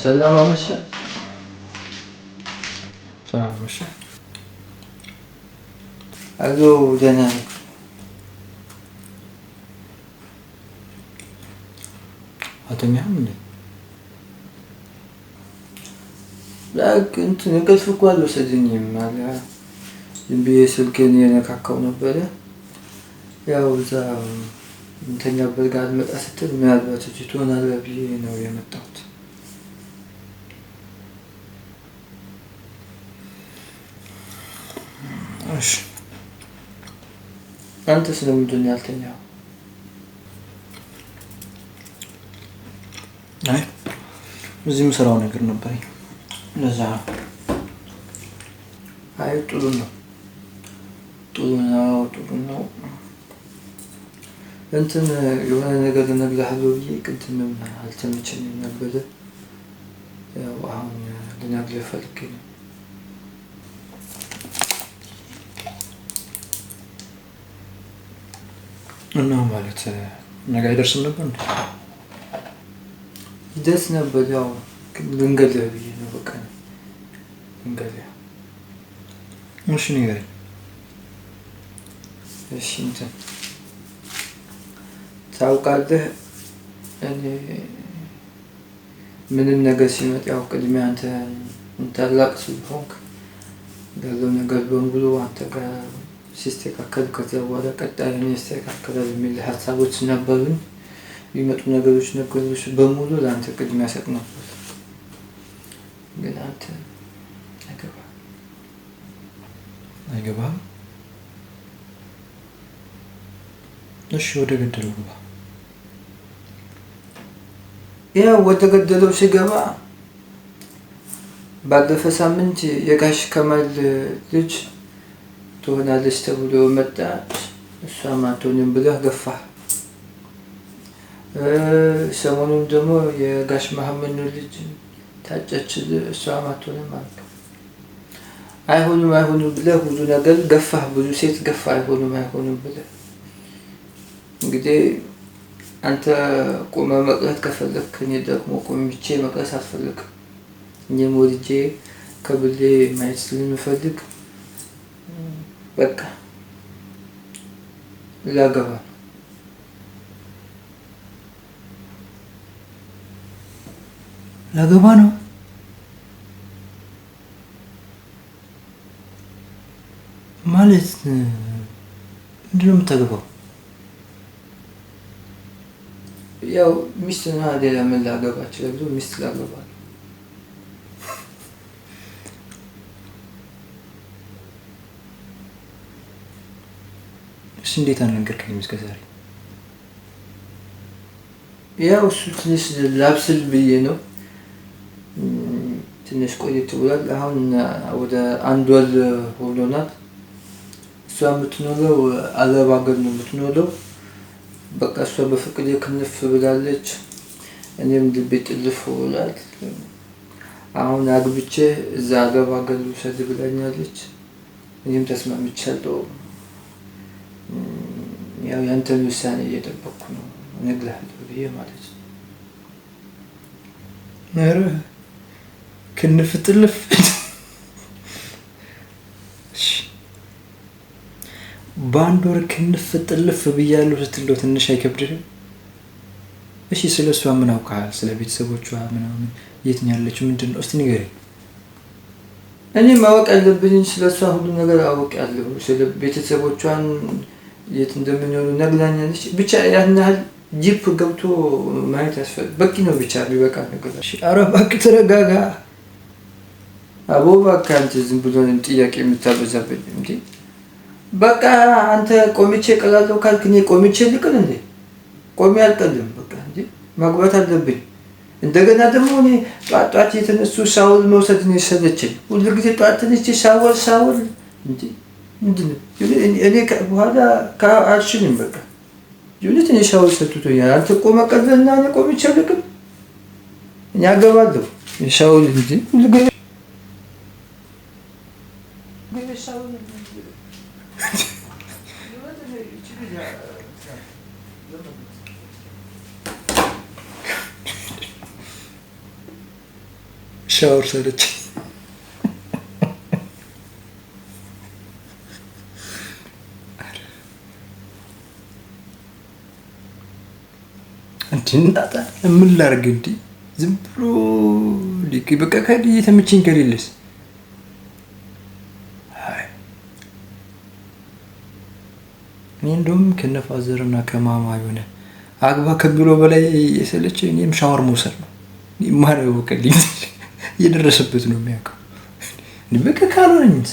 ሰላም አመሸ። ሰላም አመሸ። አሎ ደህና ነኝ። አተኛህም እንዴ? እንትን እንቅልፍ እኮ አልወሰደኝም አለ። ዝም ብዬ ስልኬን እየነካካው ነበረ። ያው እዛ እንተኛበት ጋር ልመጣ ስትል ምናልባት እዚህ ትሆናለህ ብዬ ነው የመጣሁት። እሺ አንተ ስለምንድን ነው ያልተኛው? አይ እዚህ የምሰራው ነገር ነበረኝ ለዛ። አይ ጥሩ ነው ጥሩ ነው። እንትን የሆነ ነገር ልነግርሃለሁ ብዬ ቅድምም አልተመቸኝም ነበር። ያው አሁን ልነግርህ ፈልጌ ነው። እና ማለት ነገ አይደርስም ነበር እንዴ? ይደርስ ነበር። ያው ልንገርህ ብዬ ነው። በቃ ልንገርህ። እሺ ንገረኝ። እሺ እንትን ታውቃለህ፣ እኔ ምንም ነገር ሲመጣ ያው ቅድሚያ አንተ ታላቅ ስለሆንክ ያለው ነገር በሙሉ አንተ ጋር ሲስተካከል ከዛ በኋላ ቀጣይ እኔ ይስተካከላል የሚል ሀሳቦች ነበሩኝ። የሚመጡ ነገሮች በሙሉ ለአንተ ቅድሚያ ሰጥ ነበር። ግን አንተ አይገባህም። እሺ ወደ ገደለው ግባ። ያው ወደ ገደለው ሲገባ ባለፈ ሳምንት የጋሽ ከማል ልጅ ትሆናለች ተብሎ መጣ። እሷም አትሆንም ብለህ ገፋህ። ሰሞኑን ደግሞ የጋሽ መሐመድ ልጅ ታጨችልህ። እሷም አትሆንም አልክ። አይሆንም ብለህ ብዙ ነገር ገፋህ። ብዙ ሴት ገፋህ። አይሆንም ብለህ እንግዲህ አንተ ቆመ መቅረት ከፈለክ እኔ ደግሞ ቆምቼ መቅረት አልፈልግም። እኔም ወልጄ ከብሌ ማየት ስለምፈልግ በቃ ላገባ ነው። ላገባ ነው ማለት ምንድን ነው የምታገባው? ያው ሚስት ነው አይደል? ምን ላገባ እችላለሁ? ሚስት ላገባ ነው። እሺ እንዴት አልነገርከኝም እስከ ዛሬ? ያው እሱ ትንሽ ላብስል ብዬ ነው። ትንሽ ቆየት ብሏል። አሁን ወደ 1 ወር ሆኖናል። እሷ የምትኖረው አረብ ሀገር ነው የምትኖረው። በቃ እሷ በፍቅር ክንፍ ብላለች። እኔም ልቤ ጥልፍ ብሏል። አሁን አግብቼ እዛ አረብ ሀገር ልውሰድ ብላኛለች። እኔም ተስማምቻለሁ። ያው ያንተን ውሳኔ እየጠበቅኩ ነው። እነግርሃለሁ ብዬ ማለት ነው። ኧረ ክንፍ ጥልፍ። በ1 ወር ክንፍ ጥልፍ ብያለሁ ስትለው ትንሽ አይከብድህም? እሺ ስለ እሷ ምን አውቃል? ስለ ቤተሰቦቿ ምናምን የት ነው ያለችው? ምንድን ነው እስቲ ንገረኝ። እኔ ማወቅ ያለብኝ ስለ እሷ ሁሉ ነገር አውቃለሁ። ስለ ቤተሰቦቿን የት እንደምንኖሩ ነግራኛለች። ብቻ ያን ያህል ጂፕ ገብቶ ማየት ያስፈልግ በቂ ነው። ብቻ ቢበቃ ነገር። እሺ ኧረ እባክህ ተረጋጋ። አቦ እባክህ አንተ ዝም ብሎ ጥያቄ የምታበዛብኝ እንዴ? በቃ አንተ ቆሚቼ እቀላለሁ ካልክ እኔ ቆሚቼ ልቅል እንዴ? ቆሜ አልቀልም። በቃ እንዴ ማግባት አለብኝ። እንደገና ደግሞ እኔ ጧት የተነሱ ሻወር መውሰድ ነው የሰለቸኝ። ሁሉ ጊዜ ጧት ተነስቼ ሻወር እንዴ ምንድን ነው? እኔ በኋላ አልችልም። በቃ ዩኒት እኔ ሻወር ሰጥቶኛል። አንተ ቆመ ቀለልና እኔ ቆሚቼ ልቅል? እኔ አገባለሁ ሻወር እንጂ ሁሉ ጊዜ ሻወር ሰለች። እንድንጣጣ ምን ላድርግ እንዴ? ዝም ብሎ በቃ የተመቸኝ ከሌለስ እኔ እንደውም ከነፋዘርና ከማማ የሆነ አግባ ከብሎ በላይ የሰለች እኔም ሻወር መውሰድ ነው። ማን ያውቀልኝ እየደረሰበት ነው የሚያውቀው። በቃ ካልሆነኝስ